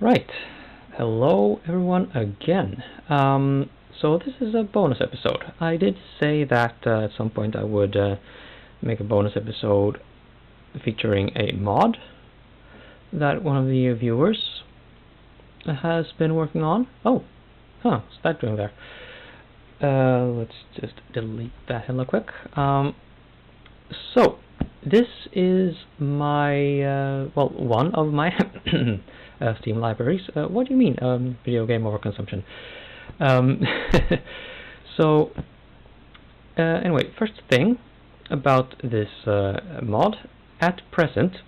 Right. Hello everyone again. So this is a bonus episode. I did say that at some point I would make a bonus episode featuring a mod that one of the viewers has been working on. Oh, what's that doing there? Let's just delete that real quick. So this is my one of my Steam libraries. What do you mean, video game overconsumption? So anyway, first thing about this mod. At present,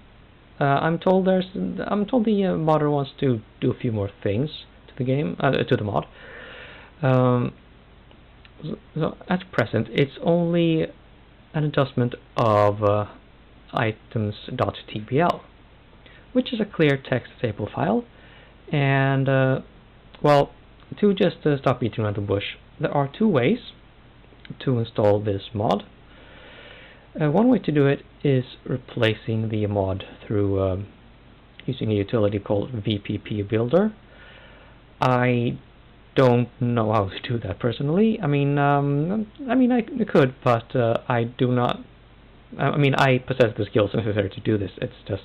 I'm told the modder wants to do a few more things to the game, to the mod. So at present, it's only an adjustment of items.tbl, which is a clear text table file. And well, to just stop beating around the bush, there are two ways to install this mod. One way to do it is replacing the mod through using a utility called VPP Builder. I don't know how to do that personally. I mean, I could, but I do not. I mean, I possess the skills necessary to do this. It's just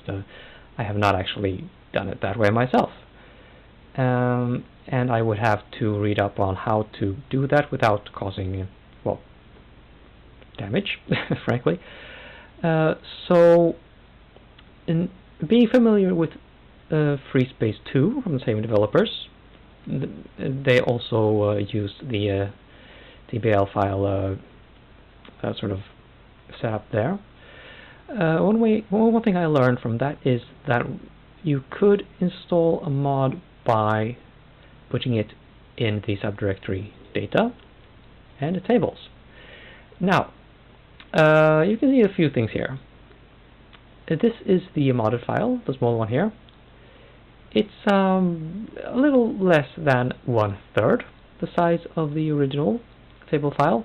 I have not actually done it that way myself. And I would have to read up on how to do that without causing, well, damage, frankly. So, in being familiar with FreeSpace 2 from the same developers, they also used the TBL file sort of setup there. One thing I learned from that is that you could install a mod by putting it in the subdirectory data and the tables. Now, you can see a few things here. This is the modded file, the small one here. It's a little less than 1/3 the size of the original table file.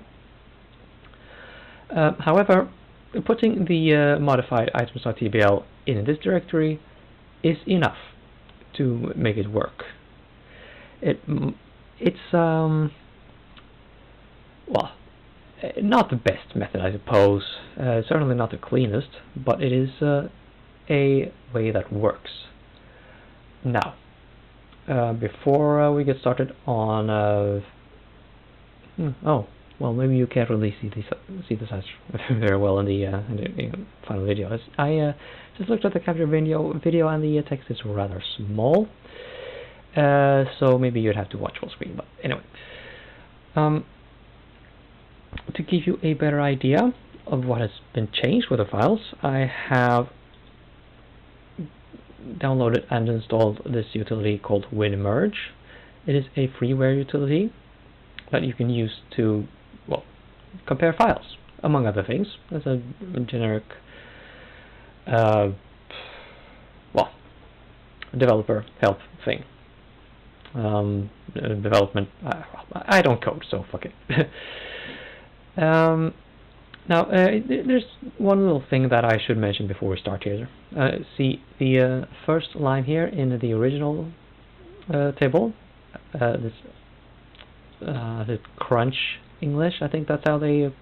However, putting the modified items.tbl in this directory is enough to make it work. It's well, not the best method, I suppose. Certainly not the cleanest, but it is a way that works. Now, before we get started on oh, well, maybe you can't really see the size very well in the final video. I just looked at the capture video and the text is rather small, so maybe you'd have to watch full screen. But anyway, to give you a better idea of what has been changed with the files, I have downloaded and installed this utility called WinMerge. It is a freeware utility that you can use to, well, compare files, among other things. It's a generic, well, developer help thing. Development, I don't code, so fuck it. Now, there's one little thing that I should mention before we start here. See, the first line here in the original table, this crunch English, I think that's how they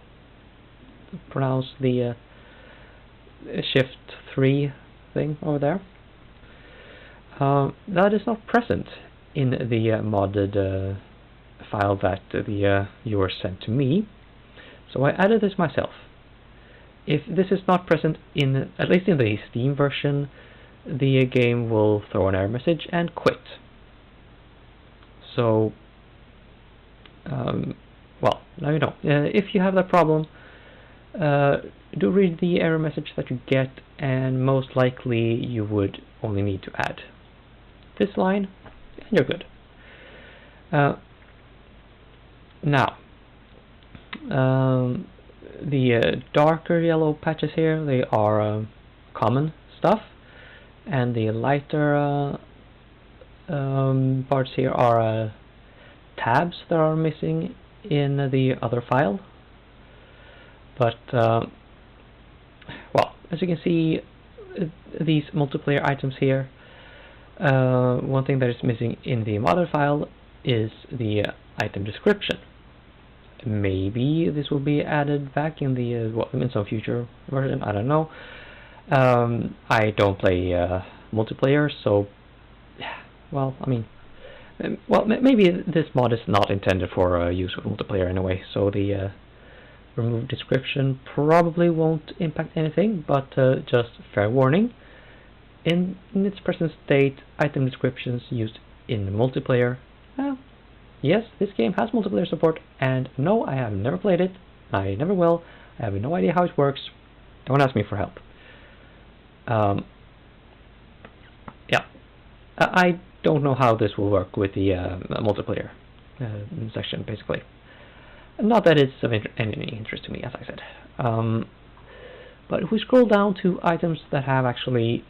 pronounce the shift 3 thing over there. That is not present in the modded file that the viewer sent to me. So I added this myself. If this is not present in, at least in the Steam version, the game will throw an error message and quit. So, well, now you know. If you have that problem, do read the error message that you get, and most likely you would only need to add this line, and you're good. Now, the darker yellow patches here, they are common stuff, and the lighter parts here are tabs that are missing in the other file. But well, as you can see, these multiplayer items here One thing that is missing in the modded file is the item description. Maybe this will be added back in the in some future version. I don't know. I don't play multiplayer, so well, I mean, maybe this mod is not intended for use with multiplayer anyway. So the remove description probably won't impact anything. But just fair warning: in its present state, item descriptions used in multiplayer. Well, yes, this game has multiplayer support, and no, I have never played it. I never will. I have no idea how it works. Don't ask me for help. Yeah, I don't know how this will work with the multiplayer section, basically. Not that it's of any interest to me, as I said. But if we scroll down to items that have actually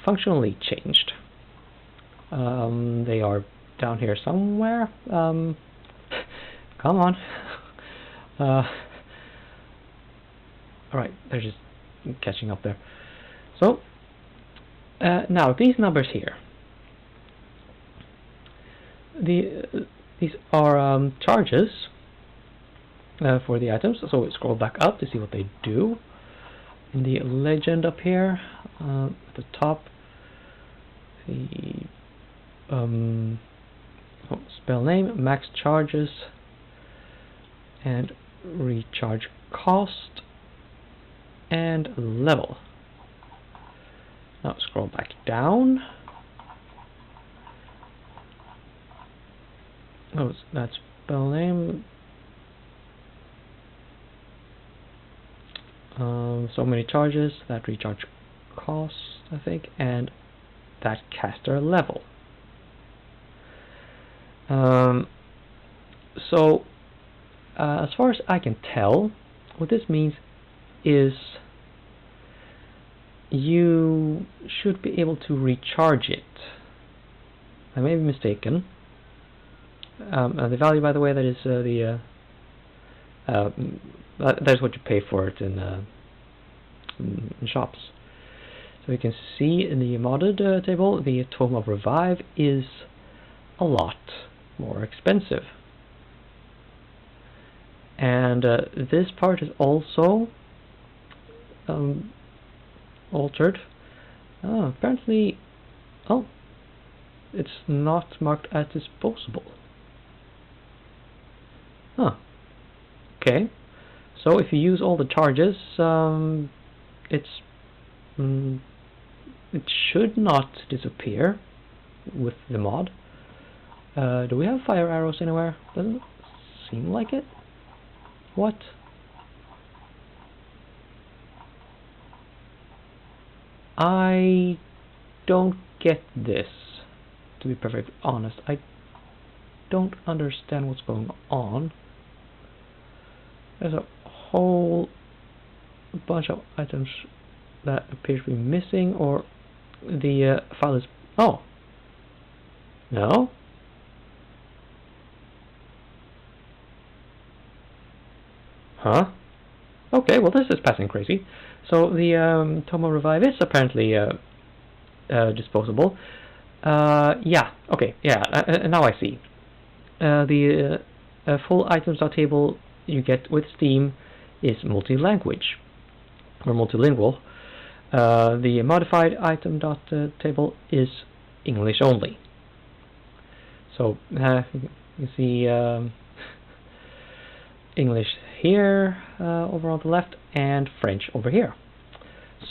functionally changed, they are down here somewhere. Come on. Alright, they're just catching up there. So, now these numbers here. These are charges for the items. So we scroll back up to see what they do. In the legend up here, at the top, the spell name, max charges, and recharge cost, and level. Now scroll back down. Oh, that's spell name. So many charges, that recharge cost, I think, and that caster level. So, as far as I can tell, what this means is you should be able to recharge it. I may be mistaken. The value, by the way, that is that's what you pay for it in shops. So you can see in the modded table, the Tome of Revive is a lot more expensive. And this part is also altered. Apparently, oh, it's not marked as disposable. Huh. Okay. So if you use all the charges, it should not disappear with the mod. Do we have fire arrows anywhere? Doesn't seem like it. What? I don't get this, to be perfectly honest. I don't understand what's going on. There's a whole bunch of items that appear to be missing, or the file is... Oh! No? Huh? Okay, well this is passing crazy. So the Tomo Revive is apparently disposable. Yeah, okay, yeah, now I see. The full items.tbl you get with Steam is multi-language, or multilingual. The modified item.tbl is English only. So you see English here over on the left, and French over here.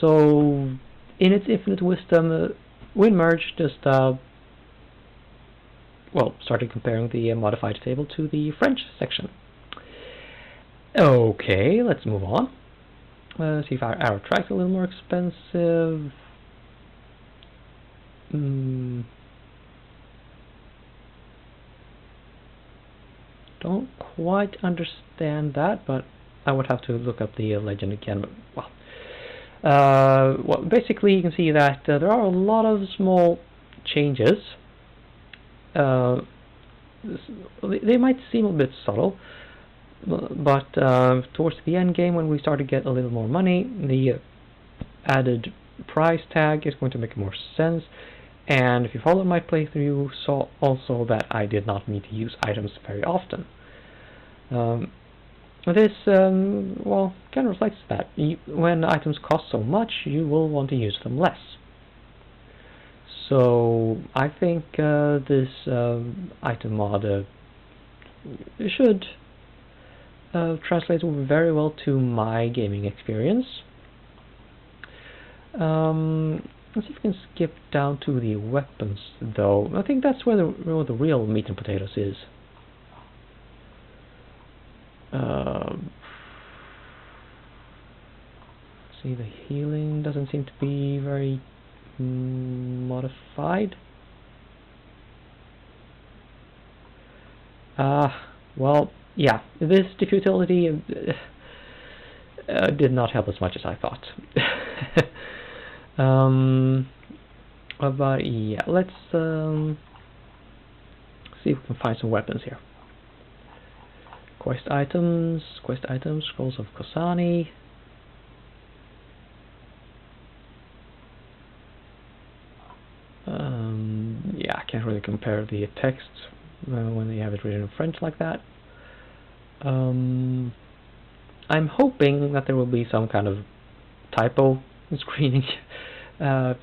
So in its infinite wisdom, WinMerge just well, started comparing the modified table to the French section. Okay, let's move on. See if our track's a little more expensive. Don't quite understand that, but I would have to look up the legend again. But well, basically you can see that there are a lot of small changes. They might seem a bit subtle, but towards the end game, when we start to get a little more money, the added price tag is going to make more sense. And if you followed my playthrough, you saw also that I did not need to use items very often. This, well, kind of reflects that. When items cost so much, you will want to use them less. So I think this item mod should translate very well to my gaming experience. Let's see if we can skip down to the weapons, though. I think that's where the real meat and potatoes is. See, the healing doesn't seem to be very modified. Well, yeah, this futility did not help as much as I thought. But yeah, let's see if we can find some weapons here. Quest items, Scrolls of Kosani. Yeah, I can't really compare the text when they have it written in French like that. I'm hoping that there will be some kind of typo in screening. No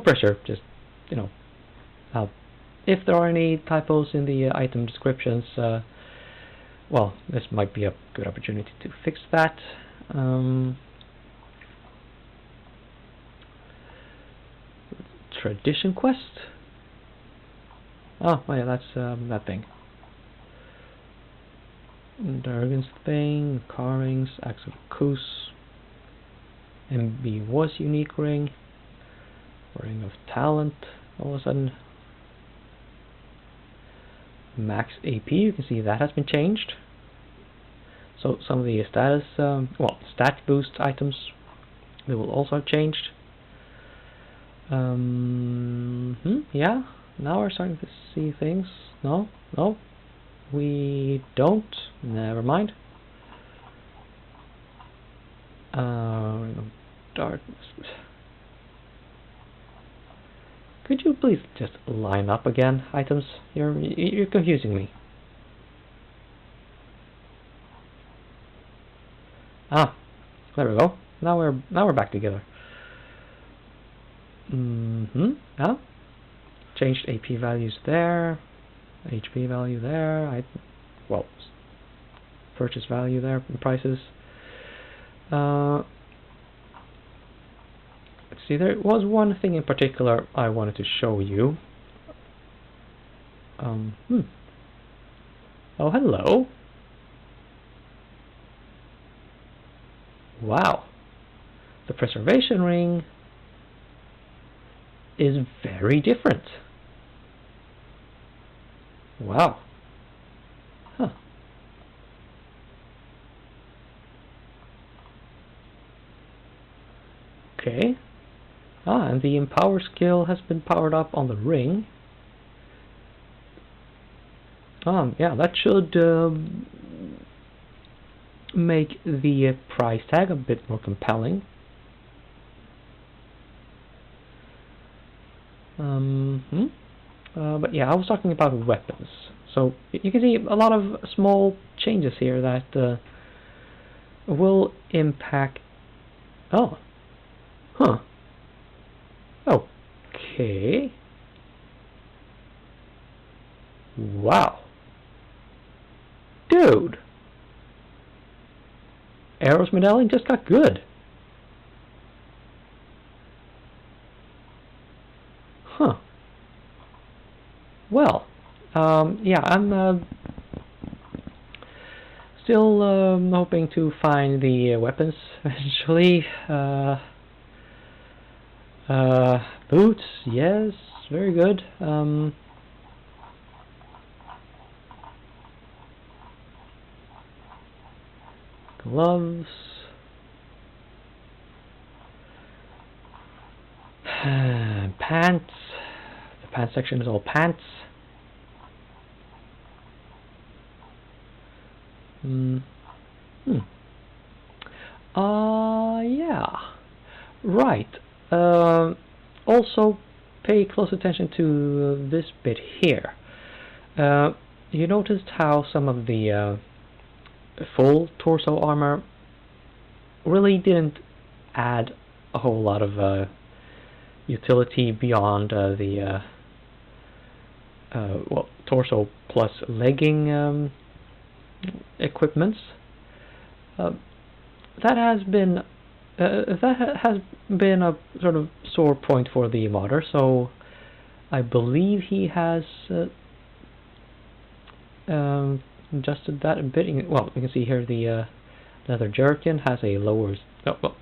pressure, just, you know, if there are any typos in the item descriptions, well, this might be a good opportunity to fix that. Tradition quest? Oh, yeah, that's that thing. Durgan's thing, carvings, Axe of Kus, MB was unique ring, ring of talent, all of a sudden. Max AP, you can see that has been changed. So some of the status, well, stat boost items, they will also have changed. Yeah, now we're starting to see things. No, we don't. Never mind. Darkness. Could you please just line up again, items? You're confusing me. Ah, there we go. Now we're back together. Yeah. Changed AP values there. HP value there. Well, purchase value there. Prices. Let's see. There was one thing in particular I wanted to show you. Oh, hello. Wow. The preservation ring is very different. Wow. Huh. Okay. And the Empower skill has been powered up on the ring. Yeah, that should make the price tag a bit more compelling. But yeah, I was talking about weapons. So you can see a lot of small changes here that will impact. Oh, huh. Okay. Wow. Dude. Arrow's medallion just got good. Huh. Well, yeah, I'm still hoping to find the weapons eventually. Boots, yes, very good. Gloves. Pants. The pants section is all pants. Yeah. Right. Also, pay close attention to this bit here. You noticed how some of the full torso armor really didn't add a whole lot of utility beyond the well, torso plus legging equipments. That has been a sort of sore point for the modder, so I believe he has adjusted that a bit. Well, you can see here the leather jerkin has a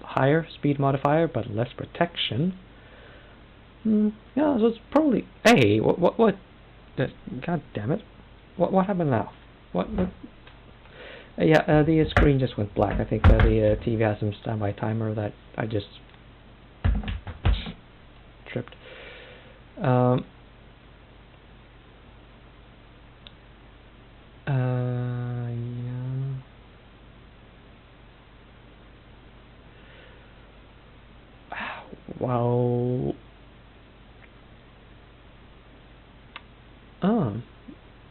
higher speed modifier but less protection. Yeah, so it's probably. Hey, what? God damn it! What happened now? What? Yeah, the screen just went black. I think the TV has some standby timer that I just tripped. Yeah. Well.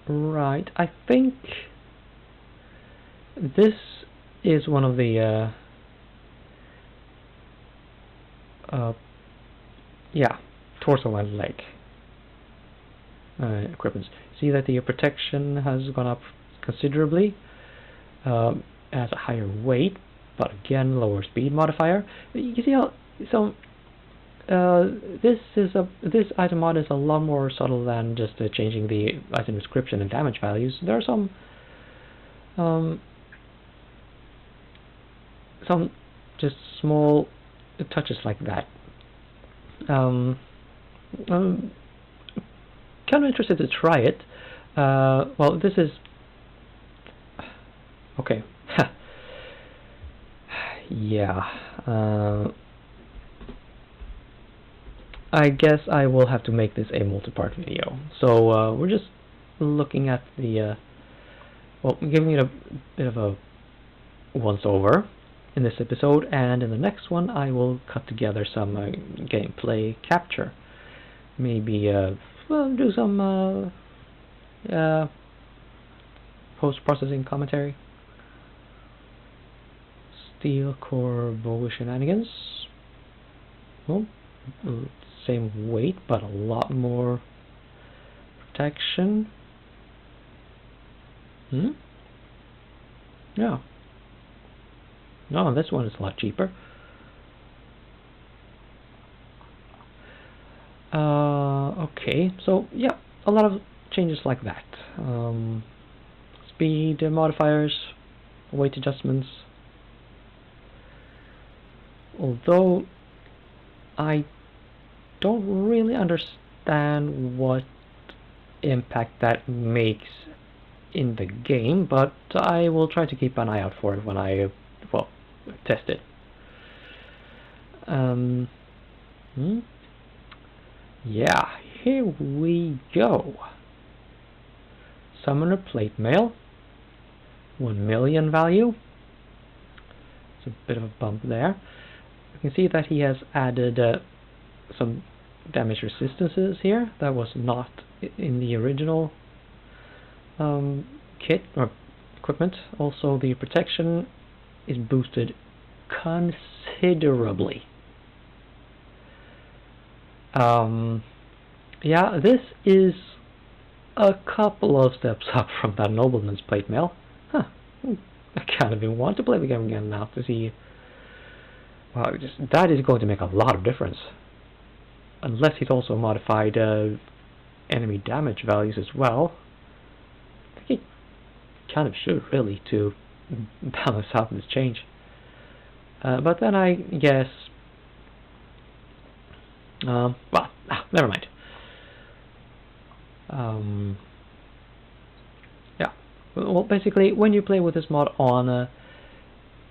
Right. I think this is one of the yeah, torso and leg equipments. See that the protection has gone up considerably, has a higher weight, but again lower speed modifier. You see how this item mod is a lot more subtle than just changing the item description and damage values. There are some just small touches like that. Kind of interested to try it. Well, this is okay. Yeah. I guess I will have to make this a multi-part video. So we're just looking at the well, giving it a bit of a once-over in this episode, and in the next one I will cut together some gameplay capture. Maybe well, do some post-processing commentary. Steel core bow shenanigans. Well, same weight, but a lot more protection. Yeah. No, this one is a lot cheaper. Okay, so yeah, a lot of changes like that. Speed modifiers, weight adjustments. Although I don't really understand what impact that makes in the game, but I will try to keep an eye out for it when I, well, test it. Yeah, here we go. Summoner plate mail, 1 million value. It's a bit of a bump there. You can see that he has added some damage resistances here that was not in the original kit or equipment. Also, the protection is boosted considerably. Yeah, this is a couple of steps up from that nobleman's plate mail. Huh. I kind of even want to play the game again now to see. Well, that is going to make a lot of difference. Unless he's also modified enemy damage values as well. I think he kind of should, really, to balance out this change. But then I guess... well, never mind. Yeah. Well, basically, when you play with this mod on,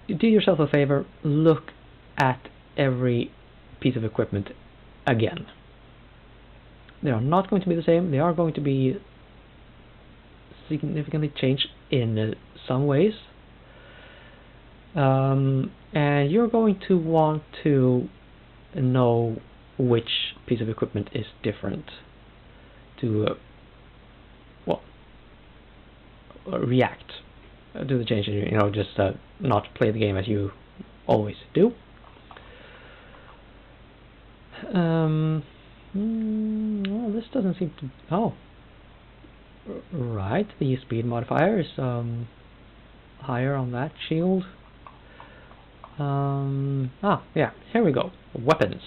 do yourself a favor, look at every piece of equipment again. They are not going to be the same. They are going to be significantly changed in some ways. And you're going to want to know which piece of equipment is different to react to the change, and just not play the game as you always do. Well, this doesn't seem to. Oh, right. The speed modifier is higher on that shield. Yeah. Here we go. Weapons.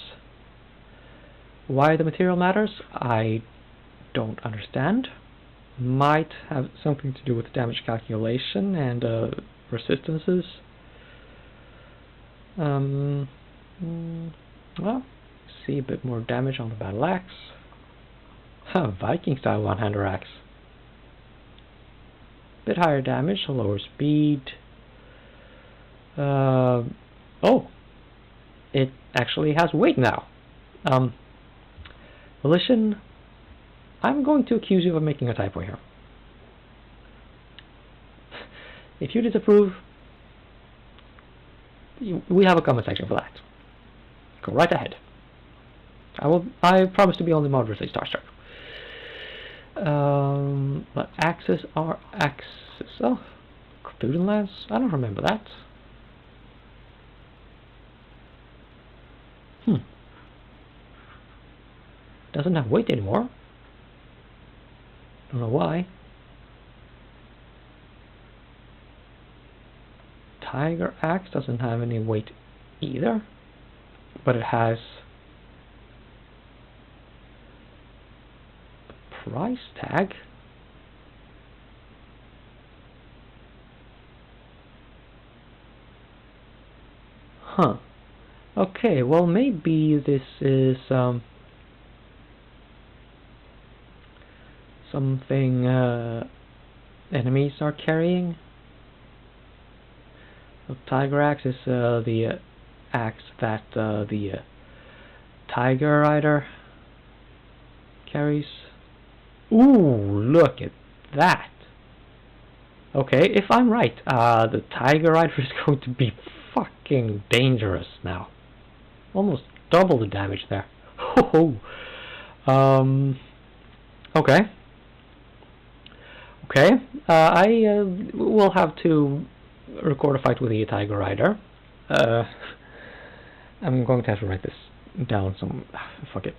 Why the material matters, I don't understand. Might have something to do with damage calculation and resistances. Well, see a bit more damage on the battle axe. Viking style one-hander axe. Bit higher damage, a lower speed. Oh, it actually has weight now. Volition, I'm going to accuse you of making a typo here. If you disapprove, we have a comment section for that. Go right ahead. I promise to be only moderately starstruck. But axes are axes. Oh, Cthulhu Lance? I don't remember that. Doesn't have weight anymore. Don't know why. Tiger axe doesn't have any weight either, but it has a price tag. Huh. Okay, well maybe this is something enemies are carrying. The tiger axe is the axe that the tiger rider carries. Ooh, look at that. Okay, if I'm right, the tiger rider is going to be fucking dangerous now. Almost double the damage there. Okay. Okay, I will have to record a fight with the tiger rider. I'm going to have to write this down some. Fuck it.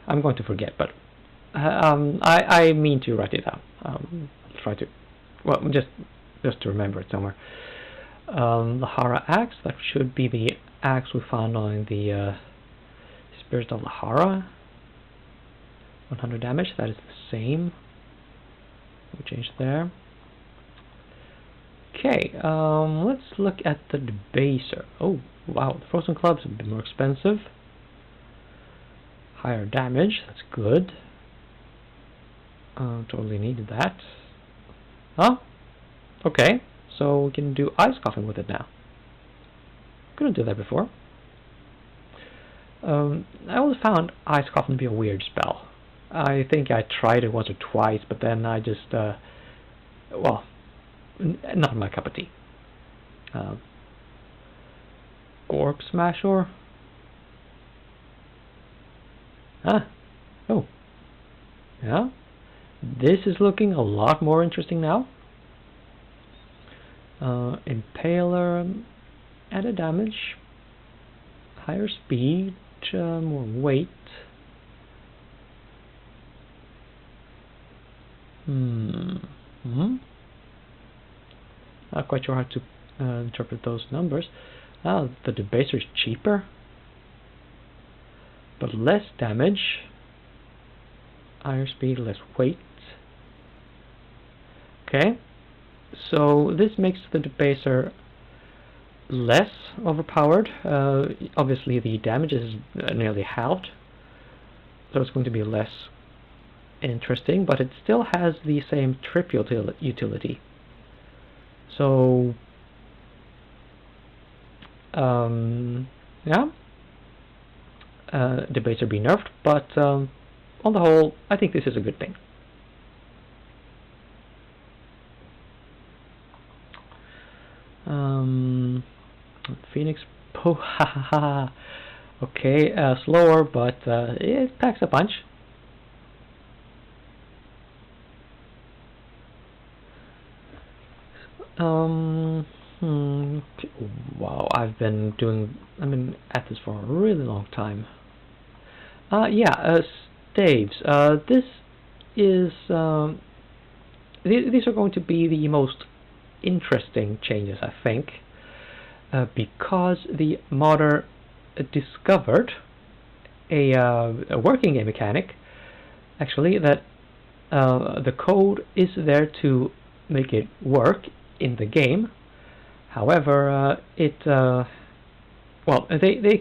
I'm going to forget, but I mean to write it down. Try to, well, just to remember it somewhere. The Hara axe, that should be the axe we found on the Spirit of the Hara. 100 damage, that is the same. We change there. Okay, let's look at the debaser. Oh, wow, the frozen club's a bit more expensive. Higher damage, that's good. Totally needed that. Huh? Okay, so we can do ice coffin with it now. Couldn't do that before. I always found ice coffin to be a weird spell. I think I tried it once or twice, but then I just, well, not my cup of tea. Gorp Smasher? Huh? Oh. Yeah? This is looking a lot more interesting now. Impaler, added damage, higher speed, more weight. Not quite sure how to interpret those numbers. The debaser is cheaper, but less damage, higher speed, less weight. Okay, so this makes the debaser less overpowered. Obviously the damage is nearly halved, so it's going to be less interesting, but it still has the same trip utility. So yeah, debaser be nerfed, but on the whole I think this is a good thing. Phoenix Okay, slower, but it packs a punch. Wow, I've been at this for a really long time. Yeah, staves. This is these are going to be the most interesting changes, I think, because the modder discovered a working game mechanic, actually, that the code is there to make it work in the game. However, they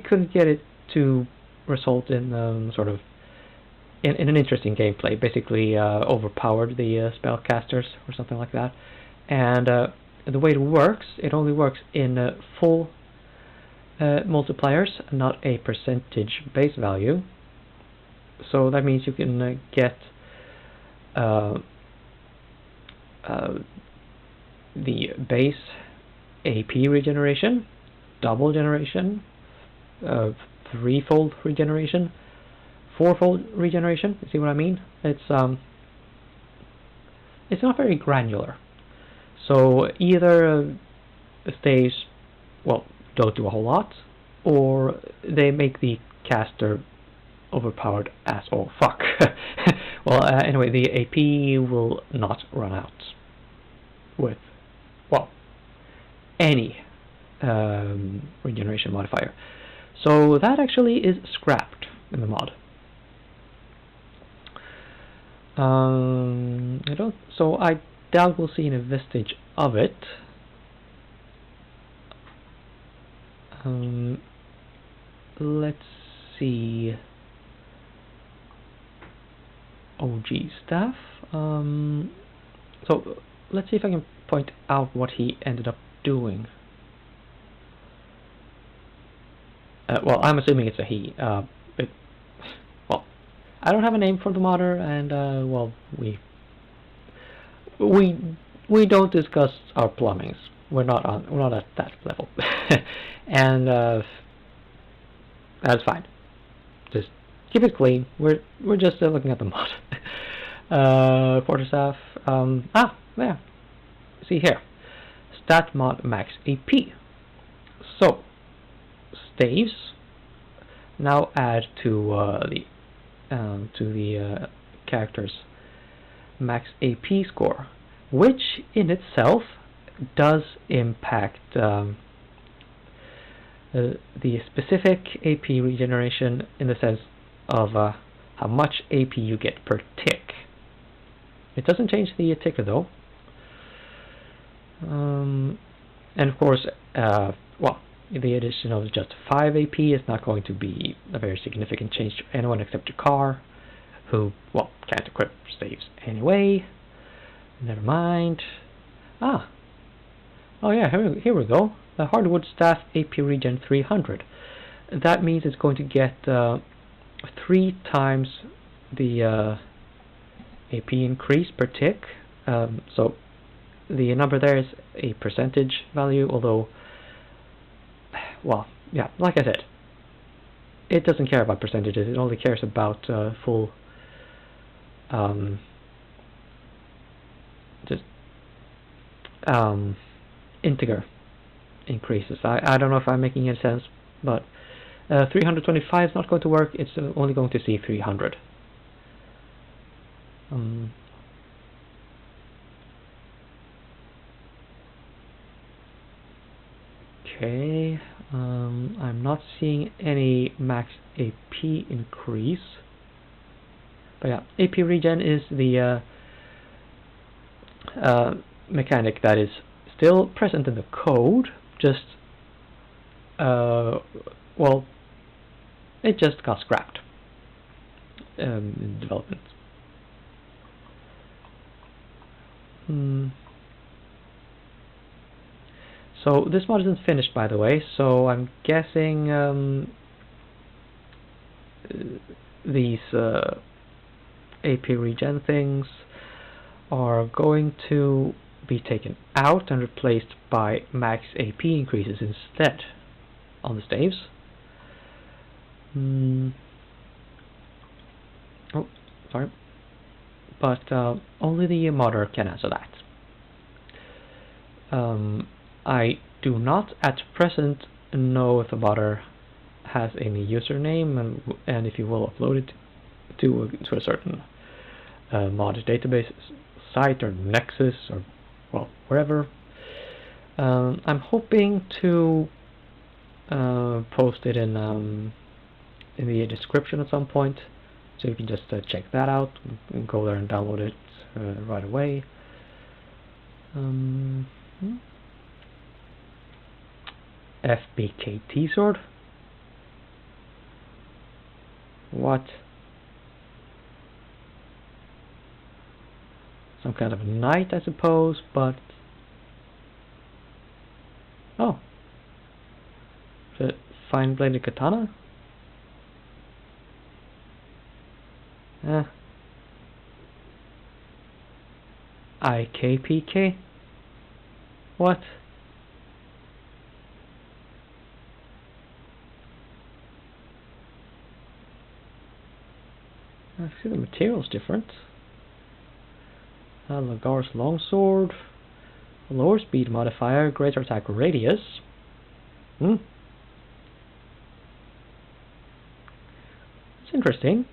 couldn't get it to result in sort of in an interesting gameplay. Basically, overpowered the spellcasters or something like that. And the way it only works in full multipliers, not a percentage base value. So that means you can get the base AP regeneration, double generation, threefold regeneration, fourfold regeneration. You see what I mean? It's not very granular. So either staves, well, don't do a whole lot, or they make the caster overpowered as all fuck. Well, anyway, the AP will not run out with, well, any regeneration modifier. So that actually is scrapped in the mod. I doubt we'll see any vestige of it. Let's see. OG staff. So let's see if I can point out what he ended up doing. Well, I'm assuming it's a he. Well, I don't have a name for the modder, and well, we don't discuss our plumbings. We're not at that level, and that's fine. Just keep it clean. We're just looking at the mod. Quarterstaff. Yeah. See here. Stat mod max AP. So staves now add to the character's max AP score, which in itself does impact the specific AP regeneration in the sense of how much AP you get per tick. It doesn't change the ticker though. And of course, well, the addition of just 5 AP is not going to be a very significant change to anyone except Jakar, who, well, can't equip staves anyway. Never mind. Oh yeah, here we go. The hardwood staff AP regen 300. That means it's going to get 3 times the AP increase per tick. So the number there is a percentage value, although, well, yeah, like I said, it doesn't care about percentages. It only cares about full integer increases. I don't know if I'm making any sense, but 325 is not going to work. It's only going to see 300. Okay, I'm not seeing any max AP increase. But yeah, AP regen is the mechanic that is still present in the code, just well, it just got scrapped in development. So this mod isn't finished, by the way, so I'm guessing these AP regen things are going to be taken out and replaced by max AP increases instead on the staves. Oh, sorry. But only the modder can answer that. I do not at present know if the modder has any username and if you will upload it to a certain mod database site or Nexus or, well, wherever. I'm hoping to post it in the description at some point, so you can just check that out and go there and download it right away. FBKT sword? What? Some kind of knight, I suppose, but... Oh. The fine-bladed katana? IKPK? What? I see the material's different. Lagar's longsword, lower speed modifier, greater attack radius. It's interesting.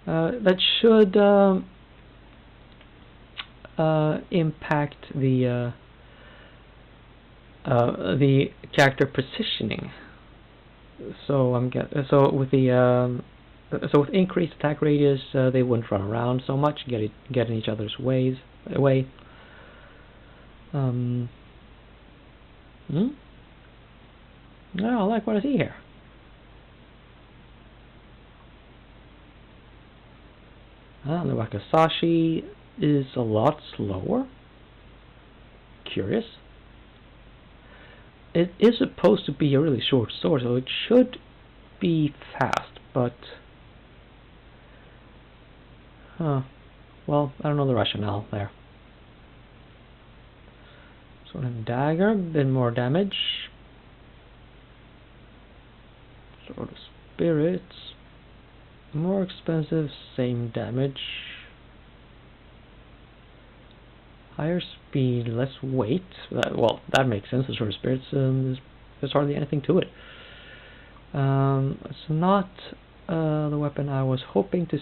That should impact the character positioning. So with with increased attack radius, they wouldn't run around so much, get in each other's way. No, I like what I see here. The Wakizashi is a lot slower. Curious. It is supposed to be a really short sword, so it should be fast, but... well, I don't know the rationale there. Sword and dagger, a bit more damage. Sword of spirits, more expensive, same damage. Higher speed, less weight. Well, that makes sense. The Sword of Spirits, there's hardly anything to it. It's not the weapon I was hoping to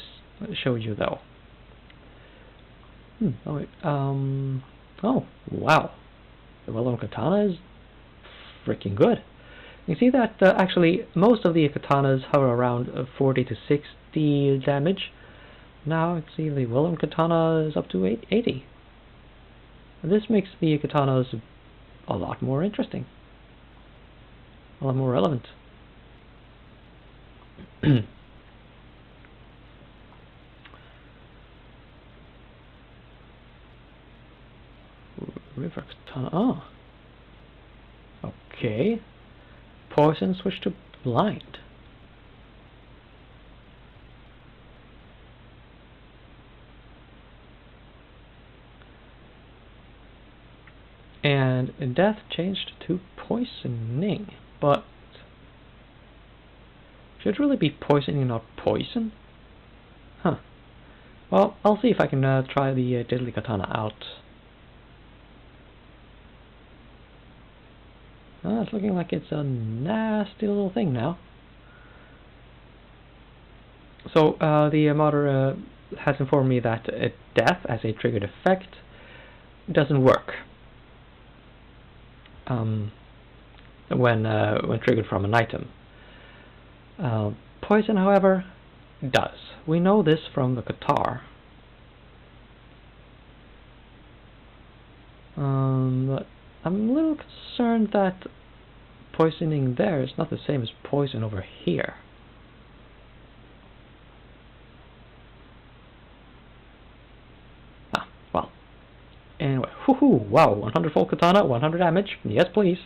show you, though. Oh, wait. Oh, wow. The well-known katana is freaking good. You see that actually most of the katanas hover around 40 to 60 damage. Now, you see the well-known katana is up to 80. This makes the katanas a lot more interesting, a lot more relevant. River katana. Oh, okay. Poison switch to blind. And death changed to poisoning, but should it really be poisoning, not poison? Huh. Well, I'll see if I can try the deadly katana out. It's looking like it's a nasty little thing now. So the modder has informed me that death as a triggered effect doesn't work when triggered from an item. Poison, however, does. We know this from the guitar. But I'm a little concerned that poisoning there is not the same as poison over here. Well. Anyway, wow, 100 volt katana, 100 damage. Yes, please.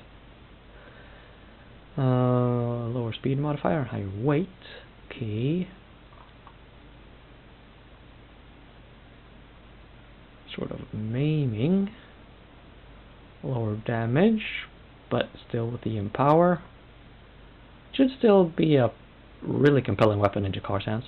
Lower speed modifier, higher weight. Okay. Sort of maiming. Lower damage, but still with the empower. Should still be a really compelling weapon in Jakar's hands.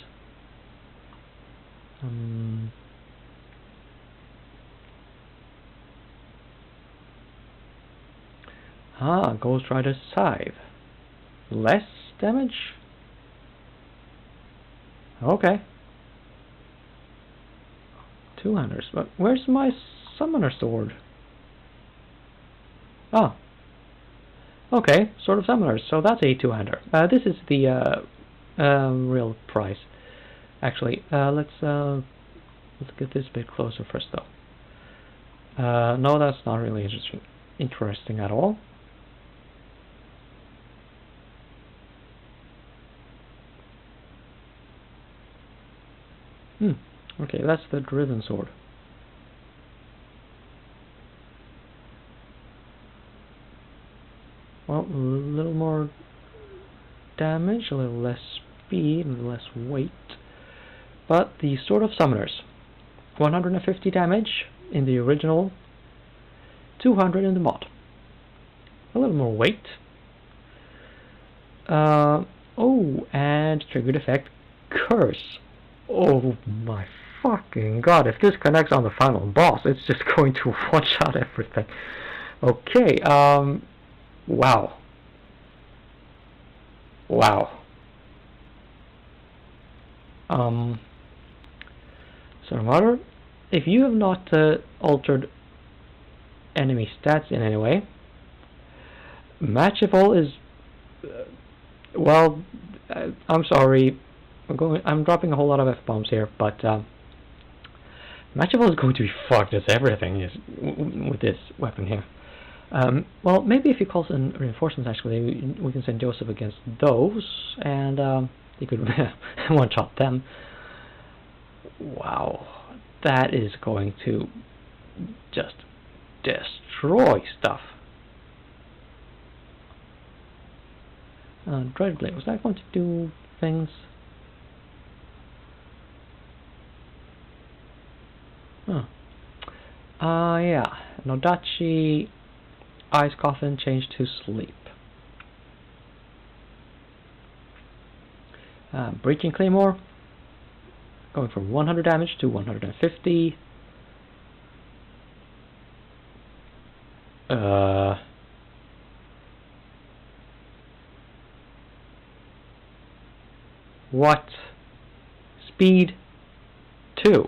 Ghost Rider's Scythe. Less damage? Okay. 200s, but where's my summoner sword? Oh. Okay, Sword of Summoners, so that's a 200. This is the real price. Actually, let's get this a bit closer first, though. No, that's not really interesting at all. Okay, that's the Driven Sword. Well, a little more damage, a little less speed, a little less weight. But the Sword of Summoners, 150 damage in the original, 200 in the mod. A little more weight. Oh, and triggered effect, Curse. Oh my fucking god, if this connects on the final boss, it's just going to one-shot everything. Okay, wow. Wow. So, if you have not altered enemy stats in any way, Matchable is, well, I'm sorry, I'm dropping a whole lot of F-bombs here, but Matchable is going to be fucked as everything is with this weapon here. Well, maybe if he calls in reinforcements, actually, we can send Joseph against those, and he could one-shot them. Wow, that is going to just destroy stuff. Dreadblade, was that going to do things? Huh. Yeah, Nodachi Ice Coffin changed to Sleep. Breaching Claymore, going from 100 damage to 150. What? Speed 2.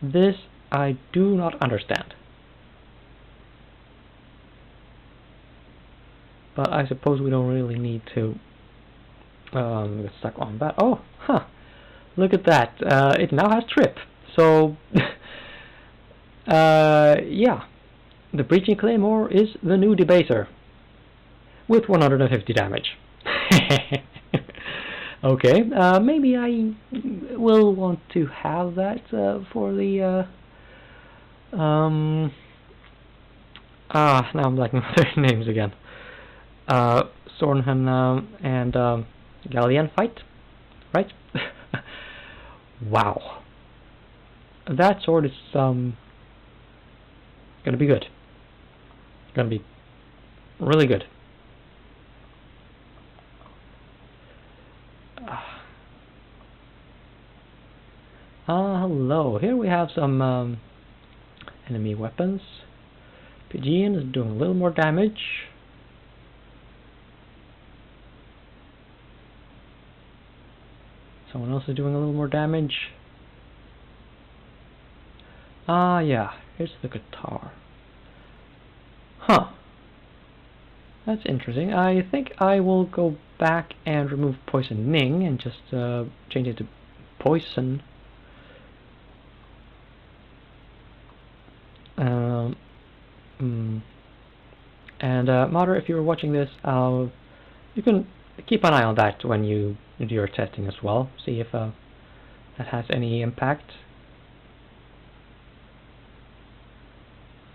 This I do not understand. But I suppose we don't really need to get stuck on that. Oh, huh. Look at that. It now has Trip. So, yeah. The Breaching Claymore is the new Debaser. With 150 damage. Okay, maybe I will want to have that for the now I'm blanking on their names again. Sornhan and Galleon fight, right? Wow, that sword is gonna be good. Gonna be really good. Hello. Here we have some enemy weapons. Pigeon is doing a little more damage. Someone else is doing a little more damage. Yeah. Here's the guitar. Huh. That's interesting. I think I will go back and remove Poisoning and just change it to Poison. And Modder, if you're watching this, you can keep an eye on that when you do your testing as well. See if that has any impact.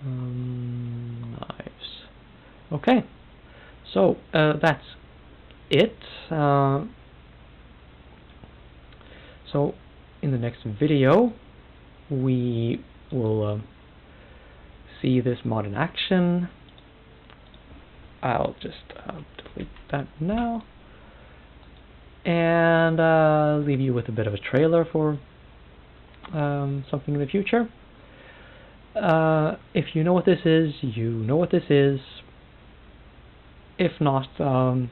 Knives. Okay, so that's it. So in the next video, we will see this mod in action, I'll just delete that now, and leave you with a bit of a trailer for something in the future. If you know what this is, you know what this is. If not, a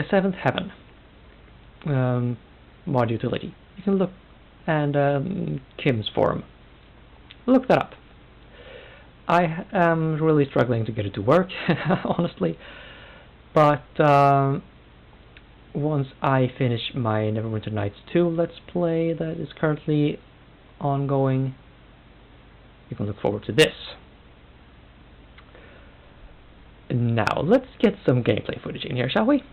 Seventh Heaven mod utility. You can look, and Kim's forum. Look that up. I am really struggling to get it to work, honestly, but once I finish my Neverwinter Nights 2 Let's Play that is currently ongoing, you can look forward to this. Now, let's get some gameplay footage in here, shall we?